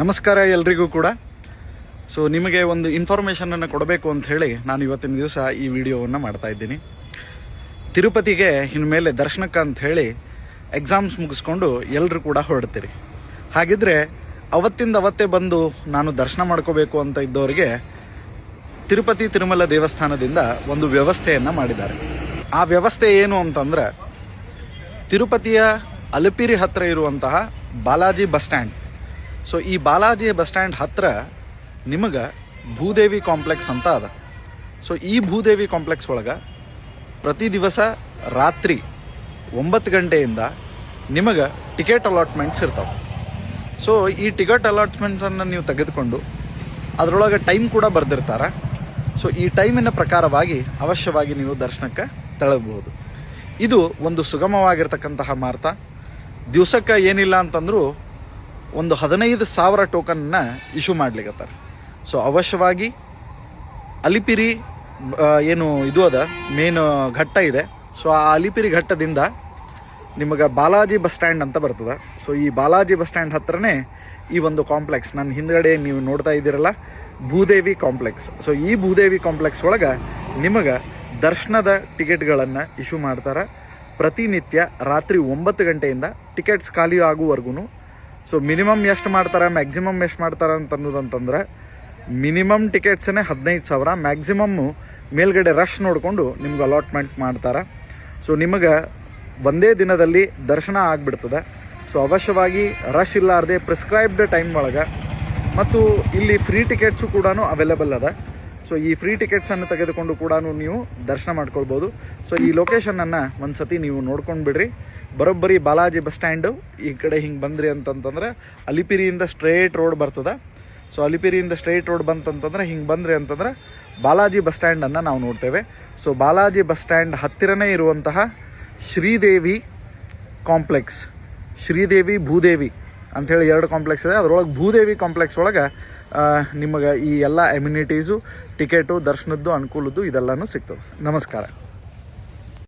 ನಮಸ್ಕಾರ ಎಲ್ರಿಗೂ ಕೂಡ. ಸೊ ನಿಮಗೆ ಒಂದು ಇನ್ಫಾರ್ಮೇಷನನ್ನು ಕೊಡಬೇಕು ಅಂತ ಹೇಳಿ ನಾನು ಇವತ್ತಿನ ದಿವಸ ಈ ವಿಡಿಯೋವನ್ನು ಮಾಡ್ತಾ ಇದ್ದೀನಿ. ತಿರುಪತಿಗೆ ಇನ್ಮೇಲೆ ದರ್ಶನಕ್ಕೆ ಅಂತ ಹೇಳಿ ಎಕ್ಸಾಮ್ಸ್ ಮುಗಿಸ್ಕೊಂಡು ಎಲ್ಲರೂ ಕೂಡ ಹೊರಡ್ತೀರಿ. ಹಾಗಿದ್ರೆ ಅವತ್ತಿಂದ ಅವತ್ತೇ ಬಂದು ನಾನು ದರ್ಶನ ಮಾಡ್ಕೋಬೇಕು ಅಂತ ಇದ್ದವರಿಗೆ ತಿರುಪತಿ ತಿರುಮಲ ದೇವಸ್ಥಾನದಿಂದ ಒಂದು ವ್ಯವಸ್ಥೆಯನ್ನು ಮಾಡಿದ್ದಾರೆ. ಆ ವ್ಯವಸ್ಥೆ ಏನು ಅಂತಂದರೆ, ತಿರುಪತಿಯ ಅಲಿಪಿರಿ ಹತ್ತಿರ ಇರುವಂತಹ ಬಾಲಾಜಿ ಬಸ್ ಸ್ಟ್ಯಾಂಡ್. ಸೊ ಈ ಬಾಲಾಜಿ ಬಸ್ ಸ್ಟ್ಯಾಂಡ್ ಹತ್ತಿರ ನಿಮಗೆ ಭೂದೇವಿ ಕಾಂಪ್ಲೆಕ್ಸ್ ಅಂತ ಅದ. ಸೊ ಈ ಭೂದೇವಿ ಕಾಂಪ್ಲೆಕ್ಸ್ ಒಳಗೆ ಪ್ರತಿ ದಿವಸ ರಾತ್ರಿ 9 ಗಂಟೆಯಿಂದ ನಿಮಗೆ ಟಿಕೆಟ್ ಅಲಾಟ್ಮೆಂಟ್ಸ್ ಇರ್ತಾವೆ. ಸೊ ಈ ಟಿಕೆಟ್ ಅಲಾಟ್ಮೆಂಟ್ಸನ್ನು ನೀವು ತೆಗೆದುಕೊಂಡು ಅದರೊಳಗೆ ಟೈಮ್ ಕೂಡ ಬರೆದಿರ್ತಾರೆ. ಸೊ ಈ ಟೈಮಿನ ಪ್ರಕಾರವಾಗಿ ಅವಶ್ಯವಾಗಿ ನೀವು ದರ್ಶನಕ್ಕೆ ತೆರಳಬಹುದು. ಇದು ಒಂದು ಸುಗಮವಾಗಿರ್ತಕ್ಕಂತಹ ಮಾರ್ಗ. ದಿವಸಕ್ಕೆ ಏನಿಲ್ಲ ಅಂತಂದರೂ ಒಂದು 15,000 ಟೋಕನ್ನ ಇಶ್ಯೂ ಮಾಡ್ಲಿಕ್ಕತ್ತಾರೆ. ಸೊ ಅವಶ್ಯವಾಗಿ ಅಲಿಪಿರಿ ಏನು ಇದು ಅದ ಮೇನ್ ಘಟ್ಟ ಇದೆ. ಸೊ ಆ ಅಲಿಪಿರಿ ಘಟ್ಟದಿಂದ ನಿಮಗೆ ಬಾಲಾಜಿ ಬಸ್ ಸ್ಟ್ಯಾಂಡ್ ಅಂತ ಬರ್ತದೆ. ಸೊ ಈ ಬಾಲಾಜಿ ಬಸ್ ಸ್ಟ್ಯಾಂಡ್ ಹತ್ರನೇ ಈ ಒಂದು ಕಾಂಪ್ಲೆಕ್ಸ್, ನನ್ನ ಹಿಂದ್ಗಡೆ ನೀವು ನೋಡ್ತಾ ಇದ್ದೀರಲ್ಲ, ಭೂದೇವಿ ಕಾಂಪ್ಲೆಕ್ಸ್. ಸೊ ಈ ಭೂದೇವಿ ಕಾಂಪ್ಲೆಕ್ಸ್ ಒಳಗೆ ನಿಮಗೆ ದರ್ಶನದ ಟಿಕೆಟ್ಗಳನ್ನು ಇಶ್ಯೂ ಮಾಡ್ತಾರೆ. ಪ್ರತಿನಿತ್ಯ ರಾತ್ರಿ 9 ಗಂಟೆಯಿಂದ ಟಿಕೆಟ್ಸ್ ಖಾಲಿ ಆಗುವವರೆಗೂ. ಸೊ ಮಿನಿಮಮ್ ಎಷ್ಟು ಮಾಡ್ತಾರೆ, ಮ್ಯಾಕ್ಸಿಮಮ್ ಎಷ್ಟು ಮಾಡ್ತಾರೆ ಅಂತಂದ್ರೆ, ಮಿನಿಮಮ್ ಟಿಕೆಟ್ಸೇ 15,000, ಮ್ಯಾಕ್ಸಿಮಮ್ಮು ಮೇಲ್ಗಡೆ ರಶ್ ನೋಡಿಕೊಂಡು ನಿಮ್ಗೆ ಅಲಾಟ್ಮೆಂಟ್ ಮಾಡ್ತಾರೆ. ಸೊ ನಿಮಗೆ ಒಂದೇ ದಿನದಲ್ಲಿ ದರ್ಶನ ಆಗಿಬಿಡ್ತದೆ. ಸೊ ಅವಶ್ಯವಾಗಿ ರಶ್ ಇಲ್ಲಾರ್ದೆ ಪ್ರಿಸ್ಕ್ರೈಬ್ಡ್ ಟೈಮ್ ಒಳಗೆ, ಮತ್ತು ಇಲ್ಲಿ ಫ್ರೀ ಟಿಕೆಟ್ಸು ಕೂಡ ಅವೈಲೇಬಲ್ ಅದ. ಸೊ ಈ ಫ್ರೀ ಟಿಕೆಟ್ಸನ್ನು ತೆಗೆದುಕೊಂಡು ಕೂಡ ನೀವು ದರ್ಶನ ಮಾಡ್ಕೊಳ್ಬೋದು. ಸೊ ಈ ಲೊಕೇಶನನ್ನು ಒಂದು ಸತಿ ನೀವು ನೋಡ್ಕೊಂಡು ಬಿಡ್ರಿ. ಬರೋಬ್ಬರಿ ಬಾಲಾಜಿ ಬಸ್ ಸ್ಟ್ಯಾಂಡು ಈ ಕಡೆ ಹಿಂಗೆ ಬಂದ್ರಿ ಅಂತಂತಂದ್ರೆ ಅಲಿಪಿರಿಯಿಂದ ಸ್ಟ್ರೇಟ್ ರೋಡ್ ಬರ್ತದೆ. ಸೊ ಅಲಿಪಿರಿಯಿಂದ ಸ್ಟ್ರೇಟ್ ರೋಡ್ ಬಂತಂತಂದ್ರೆ ಹಿಂಗೆ ಬಂದ್ರಿ ಅಂತಂದ್ರೆ ಬಾಲಾಜಿ ಬಸ್ ಸ್ಟ್ಯಾಂಡನ್ನು ನಾವು ನೋಡ್ತೇವೆ. ಸೊ ಬಾಲಾಜಿ ಬಸ್ ಸ್ಟ್ಯಾಂಡ್ ಹತ್ತಿರನೇ ಇರುವಂತಹ ಶ್ರೀದೇವಿ ಕಾಂಪ್ಲೆಕ್ಸ್, ಶ್ರೀದೇವಿ ಭೂದೇವಿ ಅಂಥೇಳಿ 2 ಕಾಂಪ್ಲೆಕ್ಸ್ ಇದೆ. ಅದರೊಳಗೆ ಭೂದೇವಿ ಕಾಂಪ್ಲೆಕ್ಸ್ ಒಳಗೆ ನಿಮಗೆ ಈ ಎಲ್ಲ ಎಮ್ಯುನಿಟೀಸು, ಟಿಕೆಟು, ದರ್ಶನದ್ದು, ಅನುಕೂಲದ್ದು ಇದೆಲ್ಲನೂ ಸಿಗ್ತದೆ. ನಮಸ್ಕಾರ.